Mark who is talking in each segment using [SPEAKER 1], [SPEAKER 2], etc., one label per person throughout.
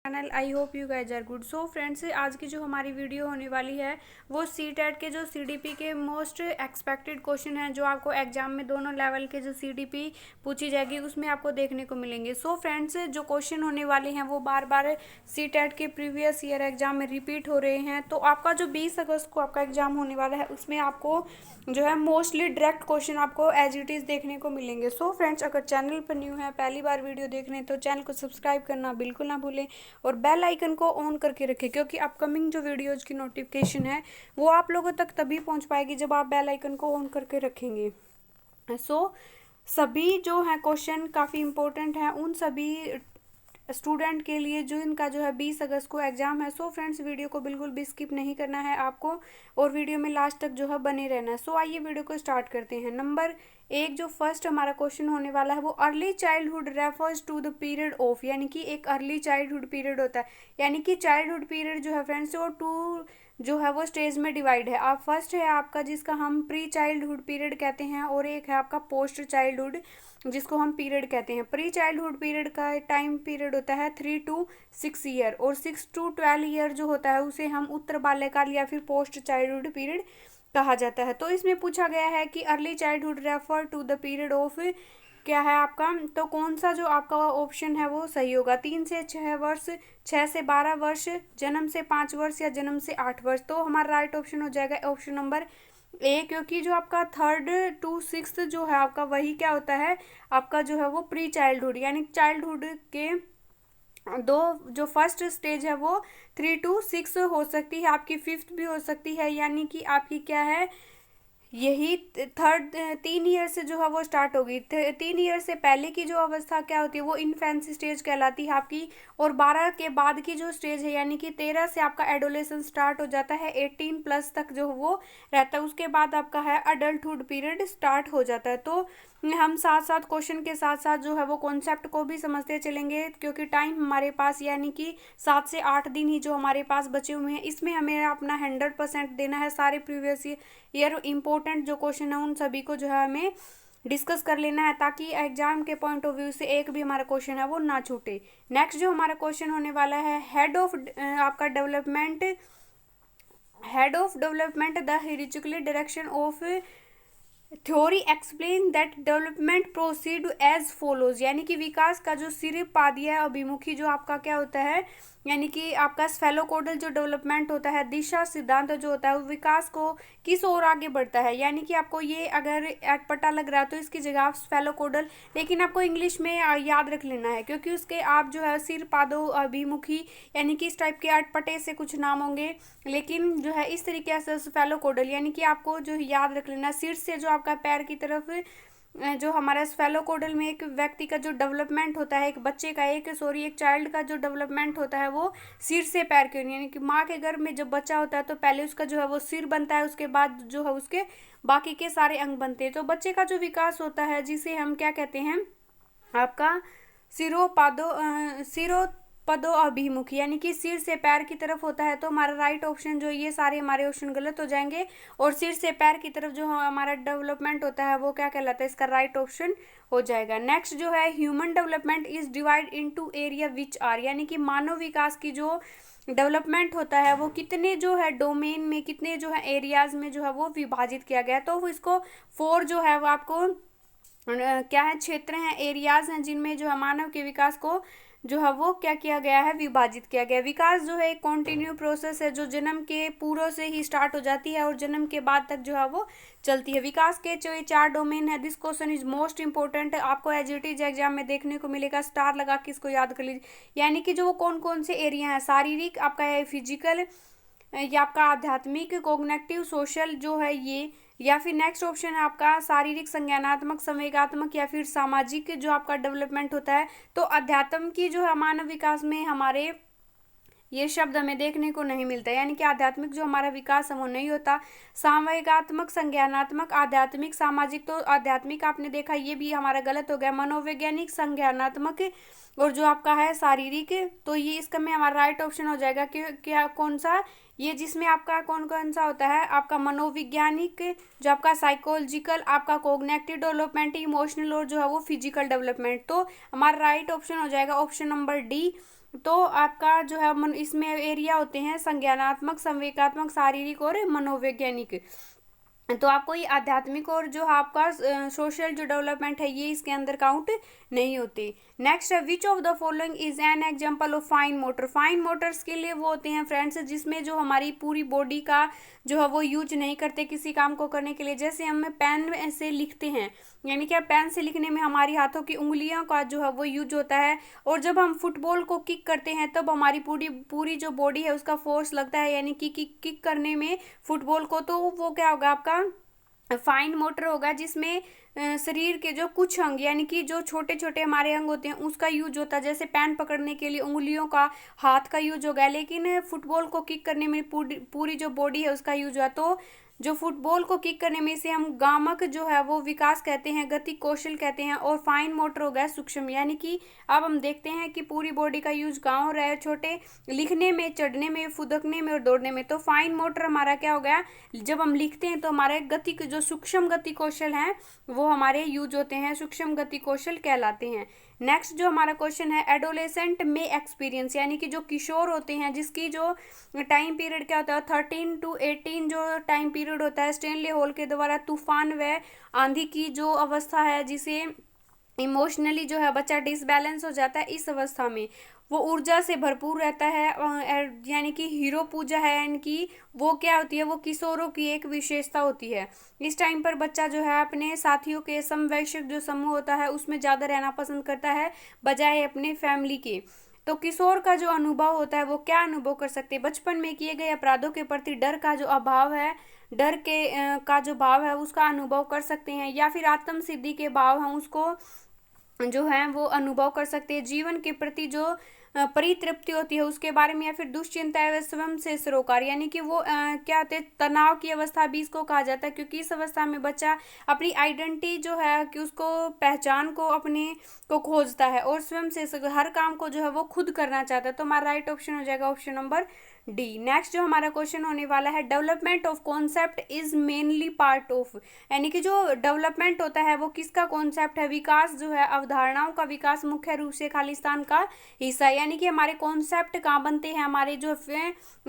[SPEAKER 1] Channel. I hope you guys are good. So friends, आज की जो हमारी वीडियो होने वाली है वो सीटेट के जो सीडीपी के मोस्ट एक्सपेक्टेड क्वेश्चन हैं जो आपको एग्जाम में दोनों लेवल के जो सीडीपी पूछी जाएगी उसमें आपको देखने को मिलेंगे। सो फ्रेंड्स, जो क्वेश्चन होने वाले हैं वो बार बार सीटेट के प्रीवियस ईयर एग्जाम में रिपीट हो रहे हैं। तो आपका जो 20 अगस्त को आपका एग्जाम होने वाला है उसमें आपको जो है मोस्टली डायरेक्ट क्वेश्चन आपको एज इट इज़ देखने को मिलेंगे। सो फ्रेंड्स, अगर चैनल पर न्यू है, पहली बार वीडियो देख रहे हैं, तो चैनल को सब्सक्राइब करना बिल्कुल ना भूलें और बेल आइकन को ऑन करके रखें, क्योंकि अपकमिंग जो वीडियोज़ की नोटिफिकेशन है वो आप लोगों तक तभी पहुंच पाएगी जब आप बेल आइकन को ऑन करके रखेंगे। सो सभी जो है क्वेश्चन काफ़ी इंपॉर्टेंट हैं उन सभी स्टूडेंट के लिए जो इनका जो है 20 अगस्त को एग्जाम है। सो फ्रेंड्स, वीडियो को बिल्कुल भी स्किप नहीं करना है आपको और वीडियो में लास्ट तक जो है बने रहना है। सो आइए वीडियो को स्टार्ट करते हैं। नंबर एक जो फर्स्ट हमारा क्वेश्चन होने वाला है वो early childhood refers to the period of, यानी कि एक अर्ली चाइल्डहुड पीरियड होता है, यानी कि चाइल्डहुड पीरियड जो है फ्रेंड्स वो टू जो है वो स्टेज में डिवाइड है। आप फर्स्ट है आपका जिसका हम प्री चाइल्डहुड पीरियड कहते हैं और एक है आपका पोस्ट चाइल्डहुड जिसको हम पीरियड कहते हैं। प्री चाइल्डहुड पीरियड का टाइम पीरियड होता है 3 to 6 ईयर और 6 to 12 ईयर जो होता है उसे हम उत्तर बाल्यकाल या फिर पोस्ट चाइल्डहुड पीरियड कहा जाता है। तो इसमें पूछा गया है कि early childhood refer to the period of क्या है आपका, तो कौन सा जो आपका ऑप्शन है वो सही होगा। 3 से 6 वर्ष, 6 से 12 वर्ष, जन्म से 5 वर्ष या जन्म से 8 वर्ष। तो हमारा राइट ऑप्शन हो जाएगा ऑप्शन नंबर ए, क्योंकि जो आपका 3rd to 6th जो है आपका वही क्या होता है आपका जो है वो प्री चाइल्डहुड, यानी चाइल्डहुड के दो जो फर्स्ट स्टेज है वो 3 to 6 हो सकती है, आपकी 5th भी हो सकती है, यानी कि आपकी क्या है यही 3 ईयर से जो है वो स्टार्ट होगी। 3 ईयर से पहले की जो अवस्था क्या होती है वो इन्फेंसी स्टेज कहलाती है आपकी, और 12 के बाद की जो स्टेज है यानी कि 13 से आपका एडोलेशन स्टार्ट हो जाता है, 18+ तक जो वो रहता है, उसके बाद आपका है अडल्टहुड पीरियड स्टार्ट हो जाता है। तो हम साथ साथ क्वेश्चन के साथ साथ जो है वो कॉन्सेप्ट को भी समझते चलेंगे, क्योंकि टाइम हमारे पास यानी कि 7 से 8 दिन ही जो हमारे पास बचे हुए हैं, इसमें हमें अपना 100% देना है। सारे प्रीवियस ईयर इंपॉर्टेंट जो क्वेश्चन है उन सभी को जो है हमें डिस्कस कर लेना है, ताकि एग्जाम के पॉइंट ऑफ व्यू से एक भी हमारा क्वेश्चन है वो ना छूटे। नेक्स्ट जो हमारा क्वेश्चन होने वाला है आपका head of development the historical direction of theory explain that development proceed as follows, यानी कि विकास का जो सिर पादिया अभिमुखी जो आपका क्या होता है, यानी कि आपका स्फेलोकोडल जो डेवलपमेंट होता है, दिशा सिद्धांत जो होता है वो विकास को किस ओर आगे बढ़ता है। यानी कि आपको ये अगर अटपटा लग रहा है तो इसकी जगह आप स्फेलोकोडल, लेकिन आपको इंग्लिश में याद रख लेना है, क्योंकि उसके आप जो है सिर पादो अभिमुखी, यानी कि इस टाइप के अटपटे से कुछ नाम होंगे, लेकिन जो है इस तरीके से स्फेलोकोडल, यानी कि आपको जो याद रख लेना सिर से जो आपका पैर की तरफ जो हमारा स्फेलोकोडल में एक व्यक्ति का जो डेवलपमेंट होता है, एक बच्चे का एक चाइल्ड का जो डेवलपमेंट होता है वो सिर से पैर के, यानी कि माँ के गर्भ में जब बच्चा होता है तो पहले उसका जो है वो सिर बनता है, उसके बाद जो है उसके बाकी के सारे अंग बनते हैं। तो बच्चे का जो विकास होता है जिसे हम क्या कहते हैं आपका सिरोपदो अभिमुखी, यानी कि सिर से पैर की तरफ होता है। तो हमारा राइट ऑप्शन जो ये सारे हमारे ऑप्शन गलत हो जाएंगे, और सिर से पैर की तरफ जो हमारा डेवलपमेंट होता है वो क्या कहलाता है, इसका राइट ऑप्शन हो जाएगा। नेक्स्ट जो है human development is divide into area which are, यानी कि मानव विकास की जो डेवलपमेंट होता है वो कितने जो है डोमेन में, कितने जो है एरियाज में जो है वो विभाजित किया गया है। तो इसको 4 जो है वो आपको क्या है क्षेत्र हैं, एरियाज हैं, जिनमें जो है मानव के विकास को जो है वो क्या किया गया है, विभाजित किया गया है। विकास जो है एक कॉन्टिन्यू प्रोसेस है जो जन्म के पूर्व से ही स्टार्ट हो जाती है और जन्म के बाद तक जो है वो चलती है। विकास के जो ये 4 डोमेन है, this question is most important, आपको एज इट इज एग्जाम में देखने को मिलेगा, स्टार लगा के इसको याद कर लीजिए। यानी कि जो वो कौन कौन से एरिया हैं, शारीरिक आपका है, फिजिकल या आपका आध्यात्मिक, कोग्निटिव, सोशल जो है ये, या फिर नेक्स्ट ऑप्शन है आपका शारीरिक, संज्ञानात्मक, संवेगात्मक या फिर सामाजिक जो आपका डेवलपमेंट होता है। तो अध्यात्म की जो है मानव विकास में हमारे ये शब्द हमें देखने को नहीं मिलता, यानी कि आध्यात्मिक जो हमारा विकास है वो नहीं होता। संवेगात्मक, संज्ञानात्मक, आध्यात्मिक, सामाजिक, तो आध्यात्मिक आपने देखा ये भी हमारा गलत हो गया। मनोवैज्ञानिक, संज्ञानात्मक और जो आपका है शारीरिक, तो ये इसका में हमारा राइट ऑप्शन हो जाएगा कि क्या कौन सा, ये जिसमें आपका कौन कौन सा होता है आपका मनोवैज्ञानिक, जो आपका साइकोलॉजिकल, आपका कोग्निटिव डेवलपमेंट, इमोशनल और जो है वो फिजिकल डेवलपमेंट। तो हमारा राइट ऑप्शन हो जाएगा ऑप्शन नंबर डी, तो आपका जो है मन इसमें एरिया होते हैं संज्ञानात्मक, संवेगात्मक, शारीरिक और मनोवैज्ञानिक। तो आपको ये आध्यात्मिक और जो आपका सोशल जो डेवलपमेंट है ये इसके अंदर काउंट नहीं होते। नेक्स्ट है which of the following is an example of fine motor. Fine Motors के लिए वो होते हैं फ्रेंड्स जिसमें जो हमारी पूरी बॉडी का जो है वो यूज नहीं करते किसी काम को करने के लिए। जैसे हम पेन से लिखते हैं, यानी कि पेन से लिखने में हमारी हाथों की उंगलियों का जो है वो यूज होता है। और जब हम फुटबॉल को किक करते हैं तब हमारी पूरी पूरी जो बॉडी है उसका फोर्स लगता है, यानी कि किक करने में फुटबॉल को। तो वो क्या होगा आपका फाइन मोटर होगा, जिसमें शरीर के जो कुछ अंग यानी कि जो छोटे छोटे हमारे अंग होते हैं उसका यूज होता है। जैसे पेन पकड़ने के लिए उंगलियों का, हाथ का यूज होगा, लेकिन फुटबॉल को किक करने में पूरी जो बॉडी है उसका यूज हुआ। तो जो फुटबॉल को किक करने में इसे हम गामक जो है वो विकास कहते हैं, गति कौशल कहते हैं। और फाइन मोटर हो गया सूक्ष्म, यानी कि अब हम देखते हैं कि पूरी बॉडी का यूज कहाँ हो रहा है, छोटे लिखने में, चढ़ने में, फुदकने में और दौड़ने में। तो फाइन मोटर हमारा क्या हो गया, जब हम लिखते हैं तो हमारे गति के जो सूक्ष्म गति कौशल हैं वो हमारे यूज होते हैं, सूक्ष्म गति कौशल कहलाते हैं। नेक्स्ट जो हमारा क्वेश्चन है एडोलेसेंट में एक्सपीरियंस, यानी कि जो किशोर होते हैं जिसकी जो टाइम पीरियड क्या होता है 13 to 18 जो टाइम पीरियड होता है स्टेनले हॉल के द्वारा तूफान व आंधी की जो अवस्था है जिसे इमोशनली जो है बच्चा डिसबैलेंस हो जाता है, इस अवस्था में वो ऊर्जा से भरपूर रहता है, यानी कि हीरो पूजा है, यानी कि वो क्या होती है, वो किशोरों की एक विशेषता होती है। इस टाइम पर बच्चा जो है अपने साथियों के समवयस्क जो समूह होता है उसमें ज़्यादा रहना पसंद करता है बजाय अपने फैमिली के। तो किशोर का जो अनुभव होता है वो क्या अनुभव कर सकते हैं, बचपन में किए गए अपराधों के प्रति डर का जो अभाव है, डर के का जो भाव है उसका अनुभव कर सकते हैं, या फिर आत्म सिद्धि के भाव हैं उसको जो है वो अनुभव कर सकते हैं। जीवन के प्रति जो परितृप्ति होती है उसके बारे में, या फिर दुश्चिंता है स्वयं से सरोकार, यानी कि वो क्या होते हैं तनाव की अवस्था भी इसको कहा जाता है, क्योंकि इस अवस्था में बच्चा अपनी आइडेंटिटी जो है कि उसको पहचान को अपने को खोजता है और स्वयं से हर काम को जो है वो खुद करना चाहता है। तो हमारा राइट ऑप्शन हो जाएगा ऑप्शन नंबर डी। नेक्स्ट जो हमारा क्वेश्चन होने वाला है development of concept is mainly part of, यानी कि जो डेवलपमेंट होता है वो किसका कॉन्सेप्ट है, विकास जो है अवधारणाओं का विकास मुख्य रूप से खालिस्तान का हिस्सा है। यानी कि हमारे कॉन्सेप्ट कहाँ बनते हैं, हमारे जो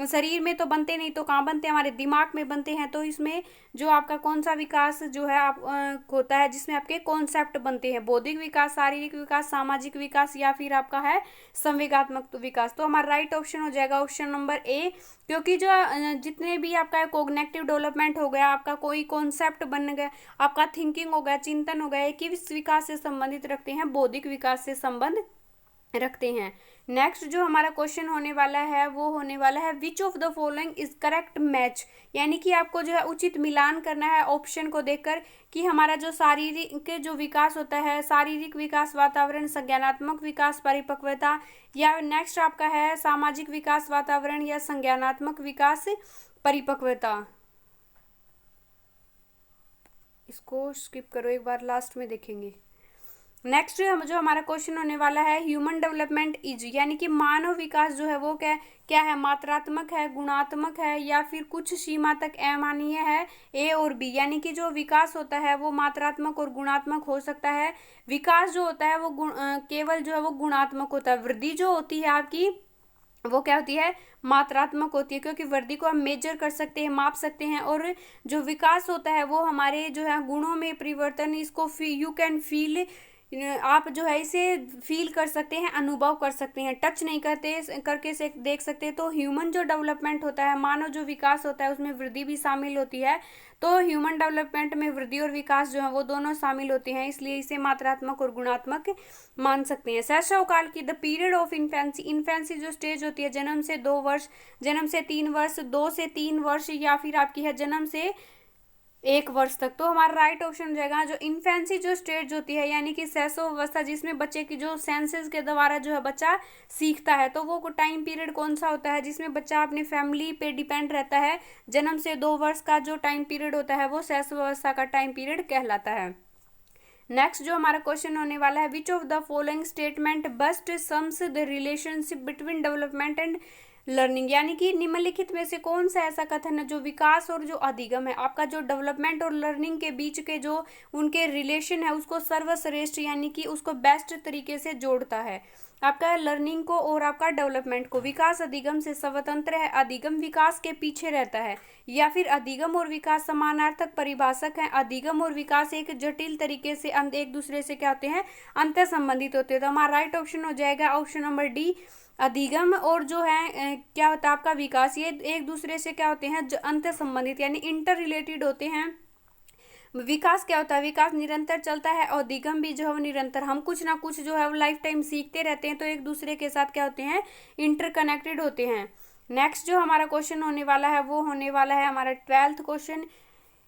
[SPEAKER 1] शरीर में तो बनते नहीं, तो कहाँ बनते हैं, हमारे दिमाग में बनते हैं। तो इसमें जो आपका कौन सा विकास जो है आप होता है जिसमें आपके कॉन्सेप्ट बनते हैं, बौद्धिक विकास, शारीरिक विकास, सामाजिक विकास, या फिर आपका है संवेगात्मक विकास। तो हमारा राइट ऑप्शन हो जाएगा ऑप्शन नंबर ए, क्योंकि जो जितने भी आपका कोग्निटिव डेवलपमेंट हो गया, आपका कोई कॉन्सेप्ट बन गया, आपका थिंकिंग हो गया, चिंतन हो गया, ये किस विकास से संबंधित रखते हैं, बौद्धिक विकास से संबंध रखते हैं। नेक्स्ट जो हमारा क्वेश्चन होने वाला है वो होने वाला है which of the following is correct match, यानी कि आपको जो है उचित मिलान करना है ऑप्शन को देखकर कि हमारा जो शारीरिक जो विकास होता है, शारीरिक विकास, वातावरण, संज्ञानात्मक विकास, परिपक्वता, या नेक्स्ट आपका है सामाजिक विकास, वातावरण, या संज्ञानात्मक विकास, परिपक्वता। इसको स्किप करो, एक बार लास्ट में देखेंगे। नेक्स्ट जो हमारा क्वेश्चन होने वाला है ह्यूमन डेवलपमेंट इज, यानी कि मानव विकास जो है वो क्या है, मात्रात्मक है, गुणात्मक है, या फिर कुछ सीमा तक अमानवीय है, ए और बी। यानी कि जो विकास होता है वो मात्रात्मक और गुणात्मक हो सकता है। विकास जो होता है वो केवल जो है वो गुणात्मक होता है। वृद्धि जो होती है आपकी वो क्या होती है, मात्रात्मक होती है, क्योंकि वृद्धि को हम मेजर कर सकते हैं, माप सकते हैं। और जो विकास होता है वो हमारे जो है गुणों में परिवर्तन, इसको यू कैन फील, आप जो है इसे फील कर सकते हैं, अनुभव कर सकते हैं, टच नहीं करके से देख सकते। तो ह्यूमन जो डेवलपमेंट होता है, मानव जो विकास होता है उसमें वृद्धि भी शामिल होती है। तो ह्यूमन डेवलपमेंट में वृद्धि और विकास जो है वो दोनों शामिल होते हैं, इसलिए इसे मात्रात्मक और गुणात्मक मान सकते हैं। शैशव काल की the period of infancy, infancy जो स्टेज होती है जन्म से 2 वर्ष, जन्म से 3 वर्ष, 2 से 3 वर्ष, या फिर आपकी है जन्म से 1 वर्ष तक। तो हमारा राइट ऑप्शन हो जाएगा जो इन्फेंसी जो स्टेज होती है, यानी कि शैशव अवस्था जिसमें बच्चे की जो सेंसेस के द्वारा जो है बच्चा सीखता है। तो वो टाइम पीरियड कौन सा होता है जिसमें बच्चा अपनी फैमिली पे डिपेंड रहता है, जन्म से 2 वर्ष का जो टाइम पीरियड होता है वो शैशव अवस्था का टाइम पीरियड कहलाता है। नेक्स्ट जो हमारा क्वेश्चन होने वाला है which of the following statement best sums the relationship between development and learning, यानी कि निम्नलिखित में से कौन सा ऐसा कथन है जो विकास और जो अधिगम है, आपका जो डेवलपमेंट और लर्निंग के बीच के जो उनके रिलेशन है उसको सर्वश्रेष्ठ यानी कि उसको बेस्ट तरीके से जोड़ता है। आपका है लर्निंग को और आपका डेवलपमेंट को। विकास अधिगम से स्वतंत्र है, अधिगम विकास के पीछे रहता है, या फिर अधिगम और विकास समानार्थक परिभाषक हैं। अधिगम और विकास एक जटिल तरीके से एक दूसरे से क्या होते हैं, अंतर संबंधित होते हैं। तो हमारा राइट ऑप्शन हो जाएगा ऑप्शन नंबर डी। अधिगम और जो है क्या होता है आपका विकास, ये एक दूसरे से क्या होते हैं, अंतर संबंधित यानी इंटर रिलेटेड होते हैं। विकास क्या होता है, विकास निरंतर चलता है, और अधिगम भी जो है वो निरंतर, हम कुछ ना कुछ जो है वो लाइफ टाइम सीखते रहते हैं, तो एक दूसरे के साथ क्या होते हैं, इंटरकनेक्टेड होते हैं। नेक्स्ट जो हमारा क्वेश्चन होने वाला है वो होने वाला है हमारा 12th क्वेश्चन।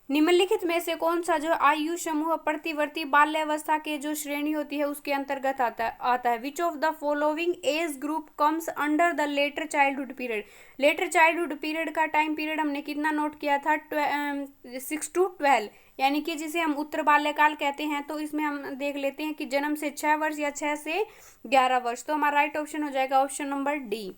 [SPEAKER 1] निम्नलिखित में से कौन सा जो आयु समूह प्रतिवर्ती बाल्यावस्था के जो श्रेणी होती है उसके अंतर्गत आता है। Which of the following age group comes under the letter childhood period. Letter childhood period का टाइम पीरियड हमने कितना नोट किया था, 6 to 12, यानी कि जिसे हम उत्तर बाल्यकाल कहते हैं। तो इसमें हम देख लेते हैं कि जन्म से 6 वर्ष या 6 से 11 वर्ष। तो हमारा राइट ऑप्शन हो जाएगा ऑप्शन नंबर डी।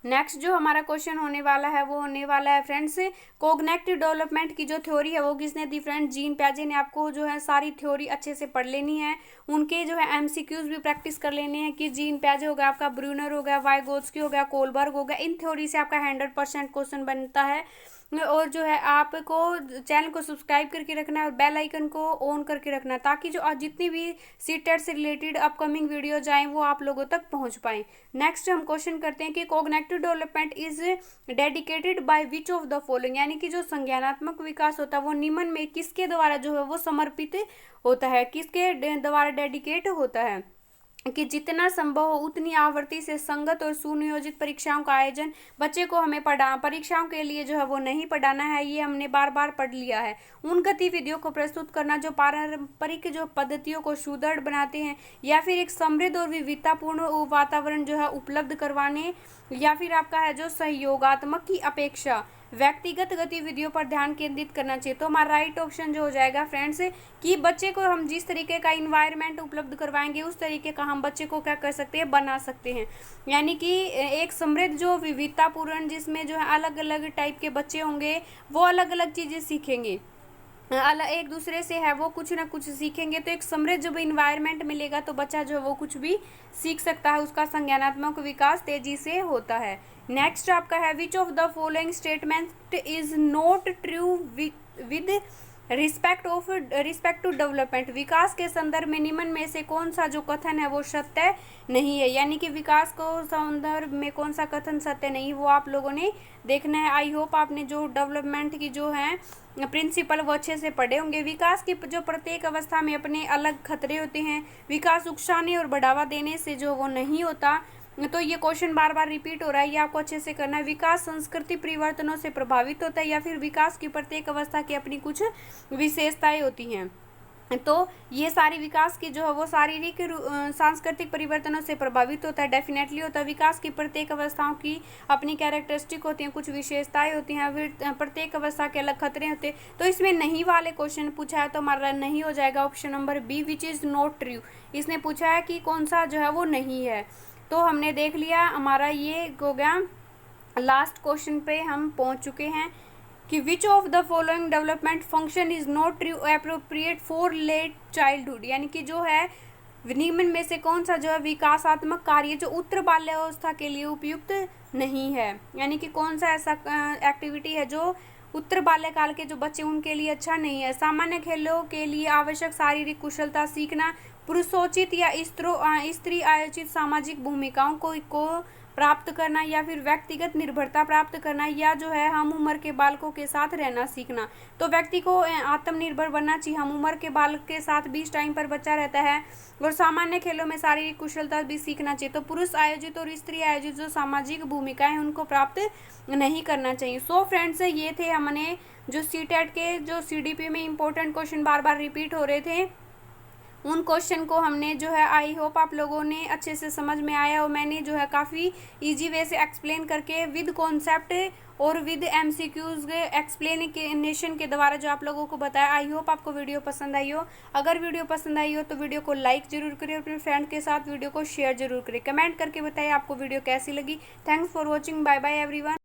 [SPEAKER 1] नेक्स्ट जो हमारा क्वेश्चन होने वाला है वो होने वाला है फ्रेंड्स, कोग्निटिव डेवलपमेंट की जो थ्योरी है वो किसने दी फ्रेंड्स, जीन पियाजे ने। आपको जो है सारी थ्योरी अच्छे से पढ़ लेनी है, उनके जो है एमसीक्यूज भी प्रैक्टिस कर लेने हैं कि जीन पियाजे हो गया, आपका ब्रूनर हो गया, वाइगोत्स्की हो गया, कोलबर्ग हो गया। इन थ्योरी से आपका 100% क्वेश्चन बनता है। और जो है आपको चैनल को सब्सक्राइब करके रखना है और बेल आइकन को ऑन करके रखना है, ताकि जो जितनी भी सीटेट से रिलेटेड अपकमिंग वीडियो जाएं वो आप लोगों तक पहुंच पाएं। नेक्स्ट हम क्वेश्चन करते हैं कि cognitive development is dedicated by which of the following, यानी कि जो संज्ञानात्मक विकास होता है वो निम्न में किसके द्वारा जो है वो समर्पित होता है, किसके द्वारा डेडिकेट होता है, कि जितना संभव हो उतनी आवृत्ति से संगत और सुनियोजित परीक्षाओं का आयोजन। बच्चे को हमें परीक्षाओं के लिए जो है वो नहीं पढ़ाना है, ये हमने बार बार पढ़ लिया है। उन गतिविधियों को प्रस्तुत करना जो पारंपरिक जो पद्धतियों को सुदृढ़ बनाते हैं, या फिर एक समृद्ध और विविधतापूर्ण वातावरण जो है उपलब्ध करवाने, या फिर आपका है जो सहयोगात्मक की अपेक्षा व्यक्तिगत गतिविधियों पर ध्यान केंद्रित करना चाहिए। तो हमारा राइट ऑप्शन जो हो जाएगा फ्रेंड्स, कि बच्चे को हम जिस तरीके का इन्वायरमेंट उपलब्ध करवाएंगे उस तरीके का हम बच्चे को क्या कर सकते हैं, बना सकते हैं। यानी कि एक समृद्ध जो विविधतापूर्ण, जिसमें जो है अलग अलग टाइप के बच्चे होंगे, वो अलग अलग चीज़ें सीखेंगे, एक दूसरे से है वो कुछ ना कुछ सीखेंगे। तो एक समृद्ध जब इन्वायरमेंट मिलेगा तो बच्चा जो है वो कुछ भी सीख सकता है, उसका संज्ञानात्मक विकास तेजी से होता है। नेक्स्ट आपका है which of the following statement is not true with respect to development. विकास के संदर्भ में निम्न में से कौन सा जो कथन है वो सत्य नहीं है, यानी कि विकास को संदर्भ में कौन सा कथन सत्य नहीं, वो आप लोगों ने देखना है। आई होप आपने जो डेवलपमेंट की जो है प्रिंसिपल वो अच्छे से पढ़े होंगे। विकास की जो प्रत्येक अवस्था में अपने अलग खतरे होते हैं, विकास उकसाने और बढ़ावा देने से जो वो नहीं होता। तो ये क्वेश्चन बार बार रिपीट हो रहा है, ये आपको अच्छे से करना है। विकास संस्कृति परिवर्तनों से प्रभावित होता है, या फिर विकास की प्रत्येक अवस्था की अपनी कुछ विशेषताएं होती हैं। तो ये सारी विकास की जो है वो शारीरिक सांस्कृतिक परिवर्तनों से प्रभावित होता है, डेफिनेटली होता है। विकास की प्रत्येक अवस्थाओं की अपनी कैरेक्टरिस्टिक होती हैं, कुछ विशेषताएं होती हैं, प्रत्येक अवस्था के अलग खतरे होते हैं। तो इसमें नहीं वाले क्वेश्चन पूछा है, तो हमारा नहीं हो जाएगा option number B which is not true. इसने पूछा है कि कौन सा जो है वो नहीं है। तो हमने देख लिया, हमारा ये हो गया। लास्ट क्वेश्चन पे हम पहुंच चुके हैं कि which of the following development function is not appropriate for late childhood, यानी कि जो है निम्न में से कौन सा जो है विकासात्मक कार्य जो उत्तर बाल्यावस्था के लिए उपयुक्त नहीं है, यानी कि कौन सा ऐसा एक्टिविटी है जो उत्तर बाल्यकाल के जो बच्चे उनके लिए अच्छा नहीं है। सामान्य खेलों के लिए आवश्यक शारीरिक कुशलता सीखना, पुरुषोचित या स्त्री आयोजित सामाजिक भूमिकाओं को प्राप्त करना, या फिर व्यक्तिगत निर्भरता प्राप्त करना, या जो है हम उम्र के बालकों के साथ रहना सीखना। तो व्यक्ति को आत्मनिर्भर बनना चाहिए। हम उम्र के बालक के साथ 20 टाइम पर बच्चा रहता है, और सामान्य खेलों में शारीरिक कुशलता भी सीखना चाहिए। तो पुरुष आयोजित और स्त्री आयोजित जो सामाजिक भूमिकाएं उनको प्राप्त नहीं करना चाहिए। सो फ्रेंड्स, ये थे हमने जो सीटेट के जो सीडीपी में इंपॉर्टेंट क्वेश्चन बार बार रिपीट हो रहे थे, उन क्वेश्चन को हमने जो है आई होप आप लोगों ने अच्छे से समझ में आया, और मैंने जो है काफ़ी इजी वे से एक्सप्लेन करके विद कॉन्सेप्ट और विद एमसीक्यूज एक्सप्लेनेशन के द्वारा जो आप लोगों को बताया। आई होप आपको वीडियो पसंद आई हो। अगर वीडियो पसंद आई हो तो वीडियो को लाइक जरूर करें, अपने फ्रेंड के साथ वीडियो को शेयर जरूर करें। कमेंट करके बताइए आपको वीडियो कैसी लगी। Thanks for watching, bye bye everyone.